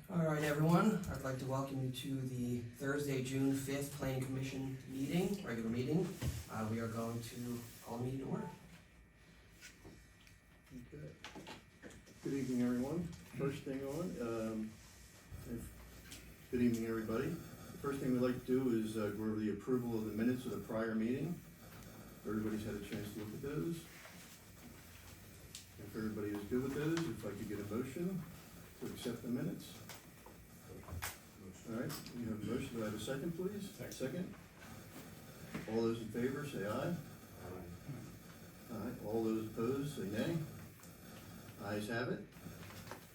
All right, everyone, I'd like to welcome you to the Thursday, June 5th Planning Commission meeting, regular meeting. We are going to call the meeting to order. Okay. Good evening, everyone. First thing on, good evening, everybody. The first thing we'd like to do is go over the approval of the minutes of the prior meeting. Everybody's had a chance to look at those. If everybody is good with those, if I could get a motion to accept the minutes. All right, we have a motion. Do I have a second, please? Second. All those in favor, say aye. All right, all those opposed, say nay. Ayes have it.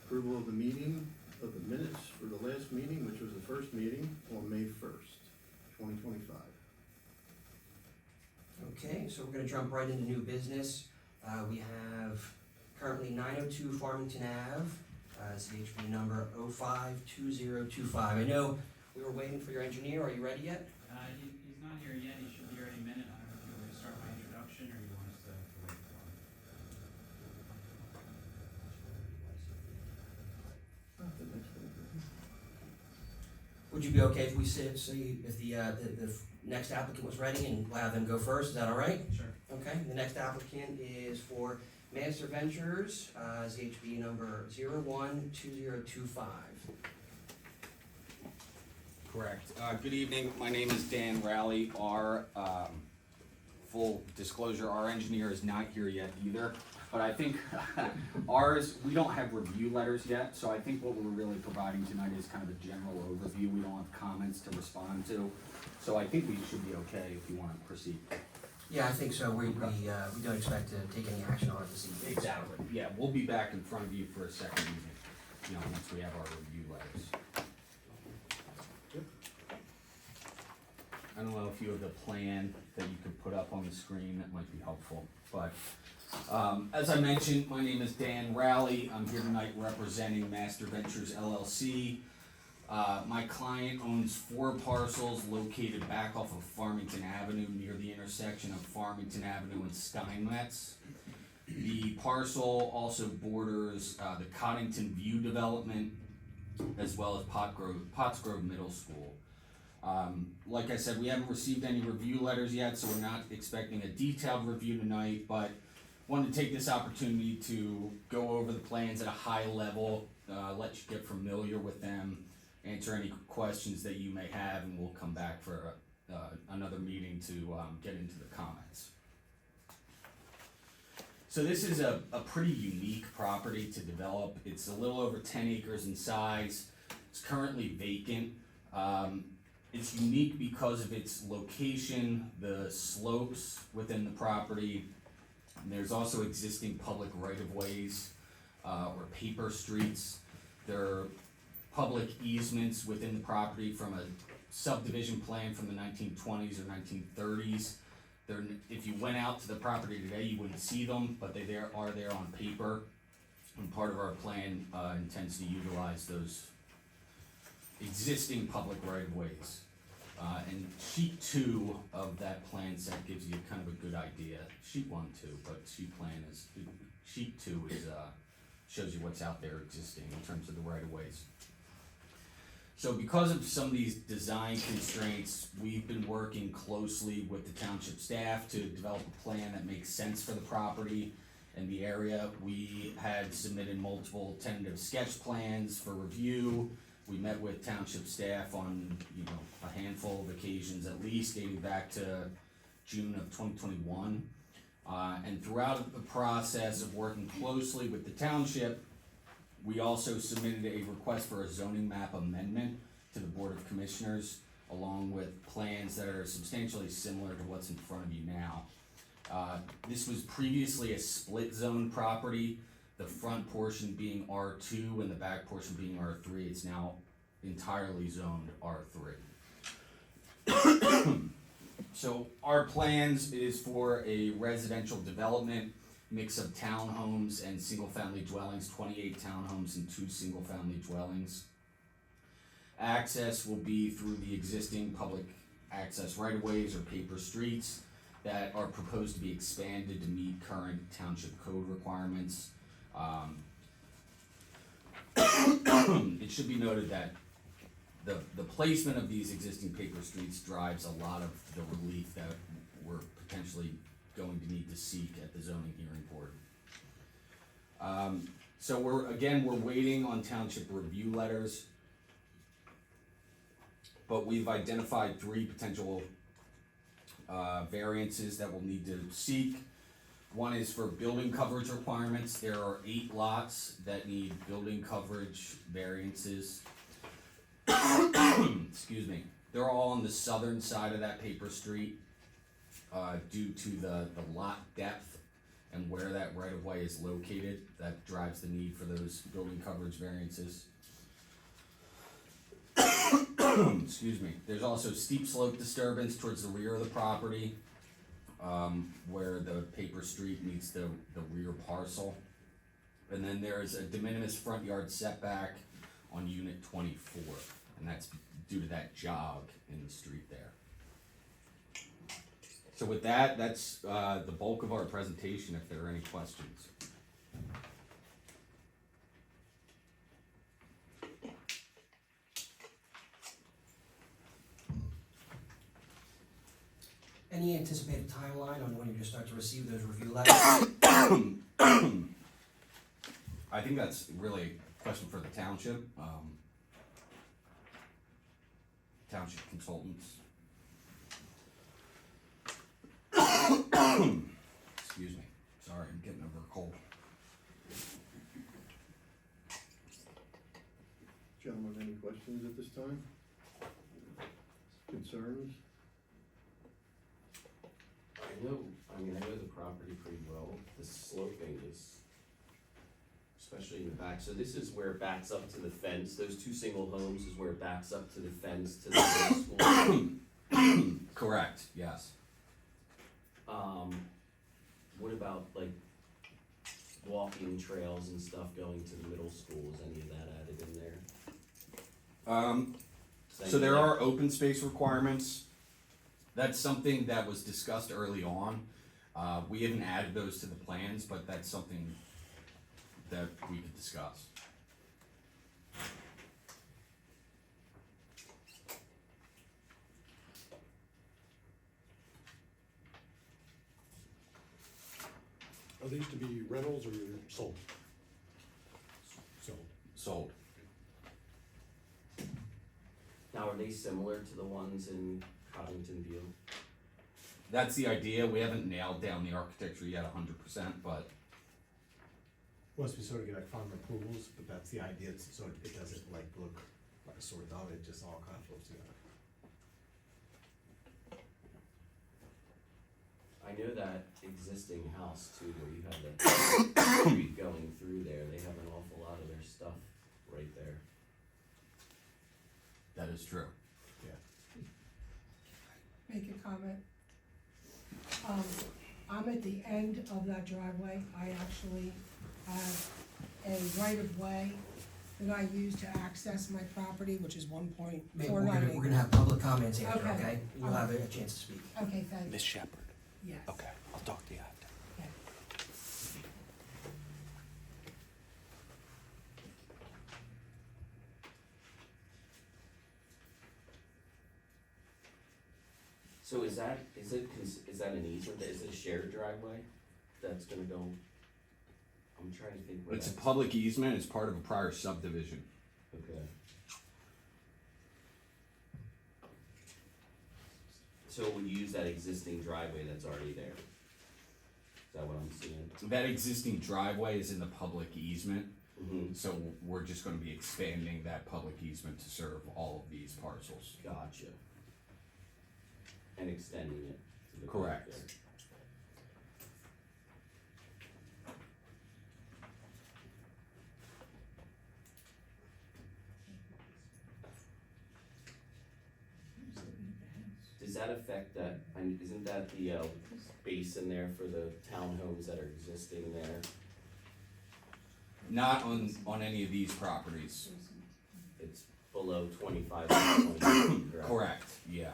Approval of the meeting, of the minutes for the last meeting, which was the first meeting on May 1st, 2025. Okay, so we're gonna jump right into new business. We have currently 902 Farmington Ave, CHP number 052025. I know we were waiting for your engineer. Are you ready yet? He's not here yet, he should be here any minute. I don't know if you want to start my introduction or you want us to wait for him. Would you be okay if we see if the next applicant was ready and have them go first? Is that all right? Sure. Okay, the next applicant is for Master Ventures, ZHB number 012025. Correct. Good evening, my name is Dan Rowley. Our, full disclosure, our engineer is not here yet either. But I think ours, we don't have review letters yet, so I think what we're really providing tonight is kind of a general overview. We don't have comments to respond to. So I think we should be okay if you want to proceed. Yeah, I think so. We don't expect to take any action on it this evening. Exactly. Yeah, we'll be back in front of you for a second evening, once we have our review letters. Yep. I don't know if you have the plan that you could put up on the screen, that might be helpful, but, as I mentioned, my name is Dan Rowley. I'm here tonight representing Master Ventures LLC. My client owns 4 parcels located back off of Farmington Avenue near the intersection of Farmington Avenue and Steinmetz. The parcel also borders the Coddington View development as well as Pottsgrove Middle School. Like I said, we haven't received any review letters yet, so we're not expecting a detailed review tonight, but wanted to take this opportunity to go over the plans at a high level, let you get familiar with them, answer any questions that you may have, and we'll come back for another meeting to get into the comments. So this is a pretty unique property to develop. It's a little over 10 acres in size. It's currently vacant. It's unique because of its location, the slopes within the property. And there's also existing public right-of-ways or paper streets. There are public easements within the property from a subdivision plan from the 1920s or 1930s. If you went out to the property today, you wouldn't see them, but they are there on paper. And part of our plan intends to utilize those existing public right-of-ways. And sheet 2 of that plan set gives you kind of a good idea. Sheet 1 too, but sheet 2 is shows you what's out there existing in terms of the right-of-ways. So because of some of these design constraints, we've been working closely with the township staff to develop a plan that makes sense for the property and the area. We had submitted multiple tentative sketch plans for review. We met with township staff on, a handful of occasions at least, dating back to June of 2021. And throughout the process of working closely with the township, we also submitted a request for a zoning map amendment to the Board of Commissioners, along with plans that are substantially similar to what's in front of you now. This was previously a split zone property, the front portion being R2 and the back portion being R3. It's now entirely zoned R3. So our plans is for a residential development, mix of townhomes and single-family dwellings, 28 townhomes and 2 single-family dwellings. Access will be through the existing public access right-of-ways or paper streets that are proposed to be expanded to meet current township code requirements. it should be noted that the placement of these existing paper streets drives a lot of the relief that we're potentially going to need to seek at the zoning hearing board. So we're waiting on township review letters, but we've identified 3 potential variances that we'll need to seek. One is for building coverage requirements. There are 8 lots that need building coverage variances. Excuse me. They're all on the southern side of that paper street, due to the lot depth and where that right of way is located. That drives the need for those building coverage variances. Excuse me. There's also steep slope disturbance towards the rear of the property, where the paper street meets the rear parcel. And then there is a de minimis front yard setback on unit 24, and that's due to that jog in the street there. So with that, that's the bulk of our presentation, if there are any questions. Any anticipated timeline on when you're gonna start to receive those review letters? I think that's really a question for the township, township consultants. Excuse me, sorry, I'm getting over a cold. Gentlemen, any questions at this time? Concerns? I know the property pretty well. The sloping is, especially in the back. So this is where it backs up to the fence. Those 2 single homes is where it backs up to the fence to the middle school. Correct, yes. What about like walking trails and stuff going to the middle school? Is any of that added in there? So there are open space requirements. That's something that was discussed early on. We haven't added those to the plans, but that's something that we could discuss. Are these to be rentals or sold? Sold. Sold. Now, are they similar to the ones in Cottington View? That's the idea. We haven't nailed down the architecture yet 100%, but Once we sort of get like farm approvals, but that's the idea, so it doesn't like look like a sort of, it just all kind of flows together. I know that existing house too, where you have the street going through there, they have an awful lot of their stuff right there. that is true. Make a comment. I'm at the end of that driveway. I actually have a right-of-way that I use to access my property, which is 1.49 We're gonna acres. have public comments after, Okay. okay? You'll have a chance to speak. Okay, thank you. Miss Shepherd. Yes. Okay, I'll talk to you after. Okay. So is that an easement, is it a shared driveway that's gonna go? I'm trying to think where It's a that's- public easement. It's part of a prior subdivision. Okay. So we use that existing driveway that's already there? Is that what I'm seeing? That existing driveway is in the public easement, Mm-hmm, so we're just gonna be expanding that public easement to serve all of these parcels. gotcha. And extending it to the back Correct. there. Does that affect that, I mean, isn't that the, basin there for the townhomes that are existing there? Not on any of these properties. It's below 25 feet, 20 feet, correct? Correct, yeah.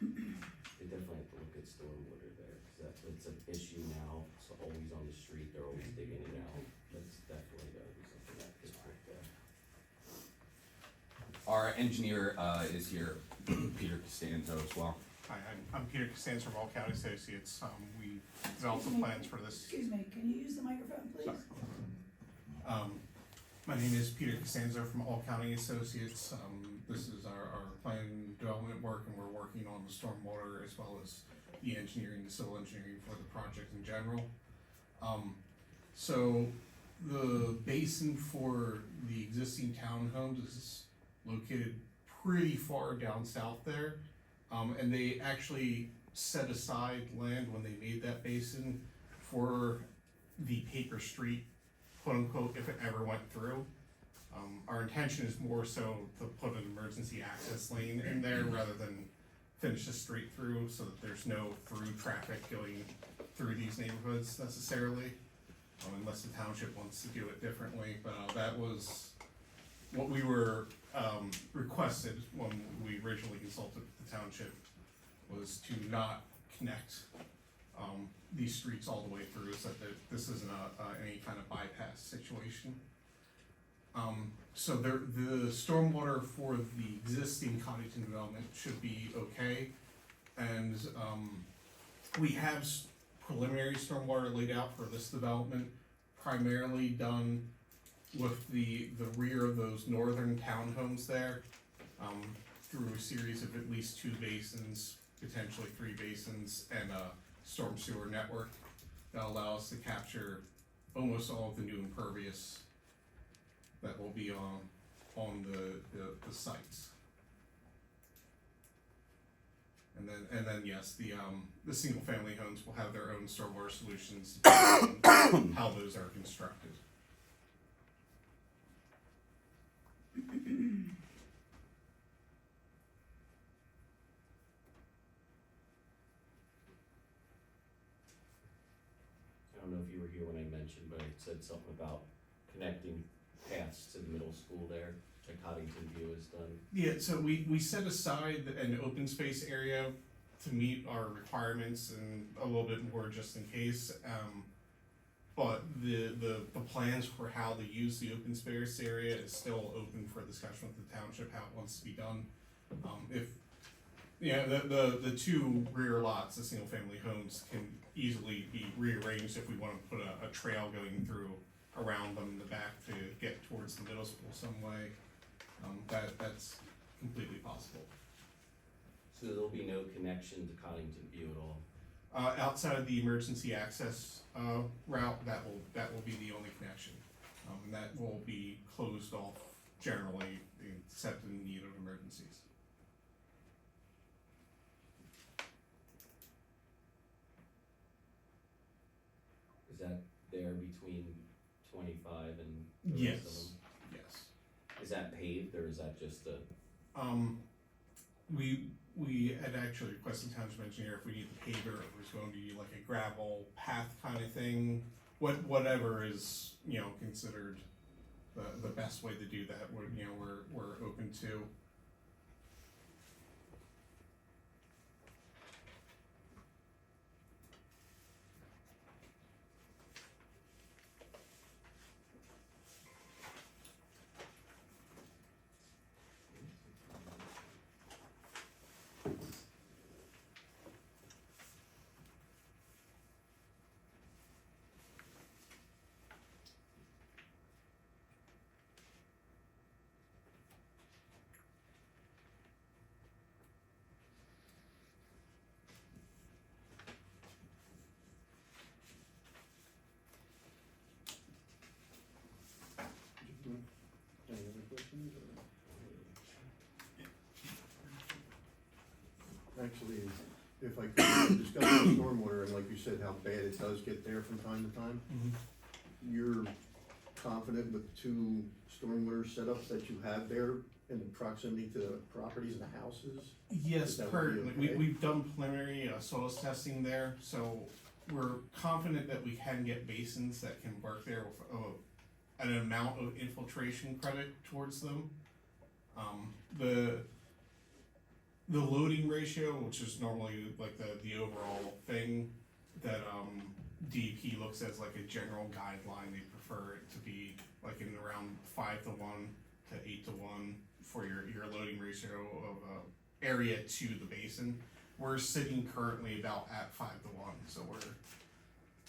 They definitely have to look at stormwater. always on the street, they're always digging it out. That's definitely gotta be something that gets looked at. Our engineer, is here, Peter Costanzo as well. Hi, I'm Peter Costanza from All County Associates. We developed the plans for this. Excuse me, can you use the microphone, please? Sorry. My name is Peter Costanzo from All County Associates. This is our plan development work, and we're working on the stormwater as well as the engineering, the civil engineering for the project in general. So the basin for the existing townhomes is located pretty far down south there. And they actually set aside land when they made that basin for the paper street, quote unquote, if it ever went through. Our intention is more so to put an emergency access lane in there rather than finish the street through so that there's no through traffic going through these neighborhoods necessarily. Unless the township wants to do it differently, but that was what we were requested when we originally consulted the township, was to not connect these streets all the way through, so that this isn't any kind of bypass situation. So the stormwater for the existing Coddington development should be okay, and we have preliminary stormwater laid out for this development, primarily done with the rear of those northern townhomes there, through a series of at least 2 basins, potentially 3 basins, and a storm sewer network that allow us to capture almost all of the new impervious that will be on the sites. And then yes, the single family homes will have their own stormwater solutions, depending on how those are constructed. I don't know if you were here when I mentioned, but I said something about connecting paths to the middle school there, that Coddington View has done. Yeah, so we set aside an open space area to meet our requirements and a little bit more just in case. But the plans for how to use the open space area is still open for discussion with the township, how it wants to be done. The 2 rear lots, the single family homes, can easily be rearranged if we wanna put a trail going through around them in the back to get towards the middle school some way. That's completely possible. So there'll be no connection to Coddington View at all? Outside of the emergency access route, that will be the only connection. And that will be closed off generally, except in need of emergencies. Is that there between 25 and the rest of them? Yes. Is that paved, or is that just a? We had actually requested township engineer if we need the paver, or if it's going to be like a gravel path kind of thing. Whatever is, considered the best way to do that, we're open to. Any other questions? Actually, if I could discuss the stormwater, and like you said, how bad it does get there from time to time, you're confident with 2 stormwater setups that you have there in proximity to the properties and the houses? Yes, Is that currently, okay? we've done preliminary soils testing there, so we're confident that we can get basins that can work there with an amount of infiltration credit towards them. The loading ratio, which is normally like the overall thing that DEP looks as like a general guideline, they prefer it to be like in around 5:1 to 8:1 for your loading ratio of, area to the basin. We're sitting currently about at 5:1, so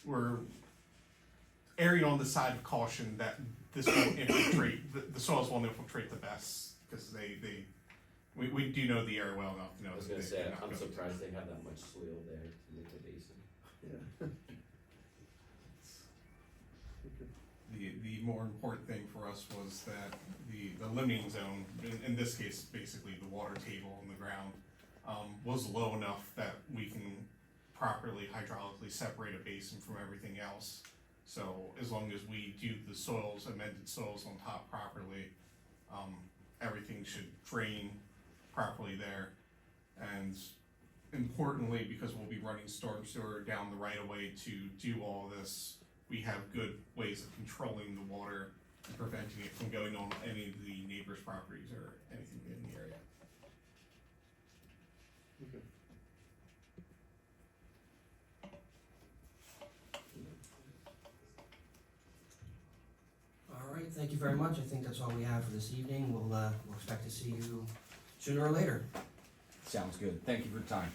we're erring on the side of caution that this won't infiltrate, the soils won't infiltrate the best, because we do know the area well enough to know I was that gonna they say, cannot I'm go. surprised they have that much soil there to make a basin. Yeah. The more important thing for us was that the limiting zone, in this case, basically the water table on the ground, was low enough that we can properly hydraulically separate a basin from everything else. So as long as we do the soils, amended soils on top properly, everything should drain properly there. And importantly, because we'll be running storm sewer down the right of way to do all this, we have good ways of controlling the water and preventing it from going on any of the neighbors' properties or anything in the area. Okay. All right, thank you very much. I think that's all we have for this evening. We'll expect to see you sooner or later. Sounds good. Thank you for your time.